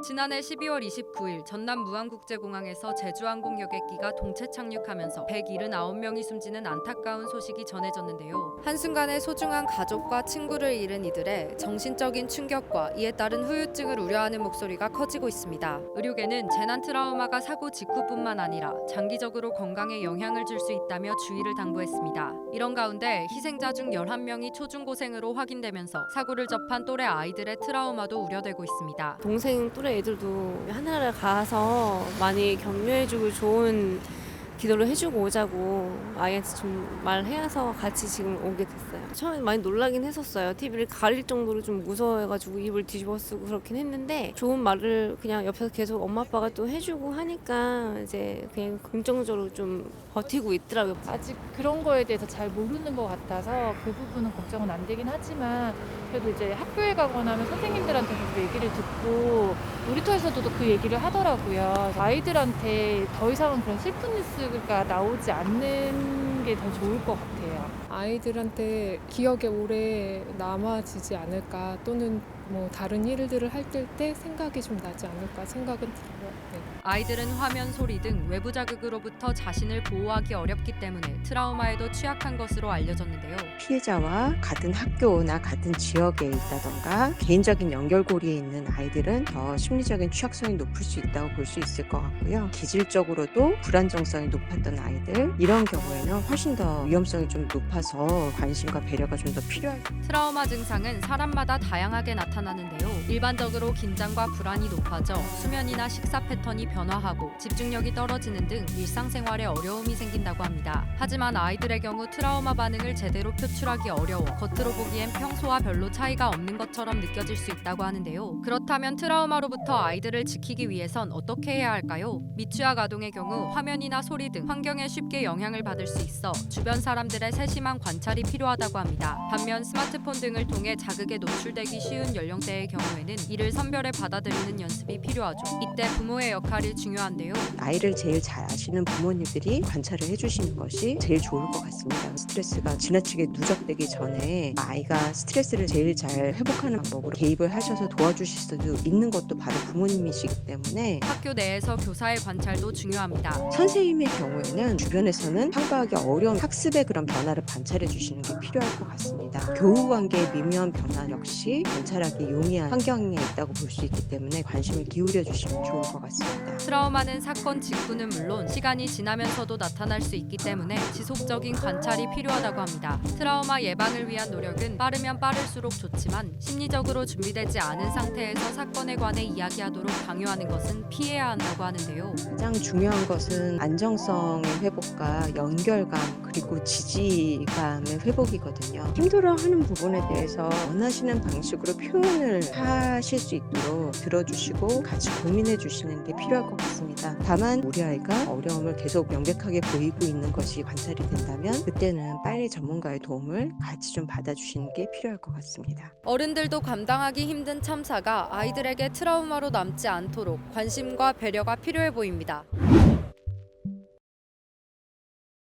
지난해 12월 29일 전남 무안국제공항에서 제주항공 여객기가 동체 착륙하면서 179명이 숨지는 안타까운 소식이 전해졌는데요. 한순간에 소중한 가족과 친구를 잃은 이들의 정신적인 충격과 이에 따른 후유증을 우려하는 목소리가 커지고 있습니다. 의료계는 재난 트라우마가 사고 직후뿐만 아니라 장기적으로 건강에 영향을 줄 수 있다며 주의를 당부했습니다. 이런 가운데 희생자 중 11명이 초중고생으로 확인되면서 사고를 접한 또래 아이들의 트라우마도 우려되고 있습니다. 동생 또래 애들도 하나를 가서 많이 격려해주고 좋은 기도를 해주고 오자고 아이한테 좀 말해서 같이 지금 오게 됐어요. 처음에 많이 놀라긴 했었어요. TV를 가릴 정도로 좀 무서워해가지고 입을 뒤집어 쓰고 그렇긴 했는데 좋은 말을 그냥 옆에서 계속 엄마 아빠가 또 해주고 하니까 이제 그냥 긍정적으로 좀 버티고 있더라고요. 아직 그런 거에 대해서 잘 모르는 것 같아서 그 부분은 걱정은 안 되긴 하지만 그래도 이제 학교에 가거나 하면 선생님들한테도 그 얘기를 듣고 놀이터에서도 그 얘기를 하더라고요. 아이들한테 더 이상은 그런 슬픈 뉴스가 나오지 않는 게 더 좋을 것 같아요. 아이들한테 기억에 오래 남아지지 않을까 또는 뭐 다른 일들을 할 때 생각이 좀 나지 않을까 생각은 들어요. 네. 아이들은 화면, 소리 등 외부 자극으로부터 자신을 보호하기 어렵기 때문에 트라우마에도 취약한 것으로 알려졌는데요. 피해자와 같은 학교나 같은 지역에 있다던가 개인적인 연결고리에 있는 아이들은 더 심리적인 취약성이 높을 수 있다고 볼 수 있을 것 같고요. 기질적으로도 불안정성이 높았던 아이들, 이런 경우에는 훨씬 더 위험성이 좀 높아서 관심과 배려가 좀 더 필요할 트라우마 증상은 사람마다 다양하게 나타나는데요. 일반적으로 긴장과 불안이 높아져 수면이나 식사 패턴이 변화하고 집중력이 떨어지는 등 일상생활에 어려움이 생긴다고 합니다. 하지만 아이들의 경우 트라우마 반응을 제대로 표출하기 어려워 겉으로 보기엔 평소와 별로 차이가 없는 것처럼 느껴질 수 있다고 하는데요. 그렇다면 트라우마로부터 아이들을 지키기 위해선 어떻게 해야 할까요? 미취학 아동의 경우 화면이나 소리 등 환경에 쉽게 영향을 받을 수 있어 주변 사람들의 세심한 관찰이 필요하다고 합니다. 반면 스마트폰 등을 통해 자극에 노출되기 쉬운 연령대의 경우에는 이를 선별해 받아들이는 연습이 필요하죠. 이때 부모의 역할이 중요한데요. 아이를 제일 잘 아시는 부모님들이 관찰을 해주시는 것이 제일 좋을 것 같습니다. 스트레스가 지나치게 누적되기 전에 아이가 스트레스를 제일 잘 회복하는 방법으로 개입을 하셔서 도와주실 수도 있는 것도 바로 부모님이시기 때문에 학교 내에서 교사의 관찰도 중요합니다. 선생님의 경우에는 주변에서는 참고하기 어려운 학습의 그런 변화를 관찰해 주시는 게 필요할 것 같습니다. 교우 관계의 미묘한 변화 역시 관찰하기 용이한 환경에 있다고 볼 수 있기 때문에 관심을 기울여 주시면 좋을 것 같습니다. 트라우마는 사건 직후는 물론 시간이 지나면서도 나타날 수 있기 때문에 지속적인 관찰이 필요하다고 합니다. 트라우마 예방을 위한 노력은 빠르면 빠를수록 좋지만 심리적으로 준비되지 않은 상태에서 사건에 관해 이야기하도록 강요하는 것은 피해야 한다고 하는데요. 가장 중요한 것은 안정성의 회복과 연결감 그리고 지지감의 회복이거든요. 힘들어하는 부분에 대해서 원하시는 방식으로 표현을 하실 수 있도록 들어주시고 같이 고민해 주시는 게 필요할 것 같습니다. 다만 우리 아이가 어려움을 계속 명백하게 보이고 있는 것이 관찰이 된다면 그때는 빨리 전문가의 도움을 같이 좀 받아주시는 게 필요할 것 같습니다. 어른들도 감당하기 힘든 참사가 아이들에게 트라우마로 남지 않도록 관심과 배려가 필요해 보입니다.